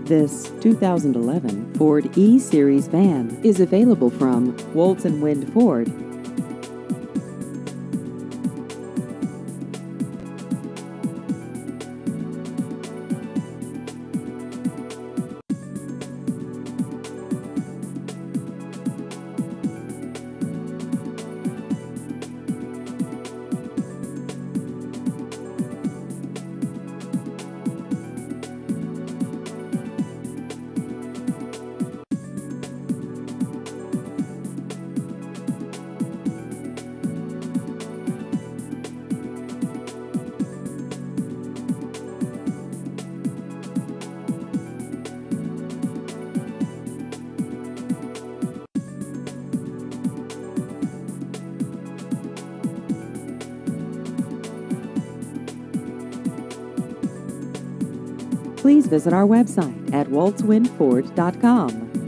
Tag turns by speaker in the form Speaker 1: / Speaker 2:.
Speaker 1: This 2011 Ford E-Series van is available from Woltz and Wind Ford. Please visit our website at woltzwindford.com.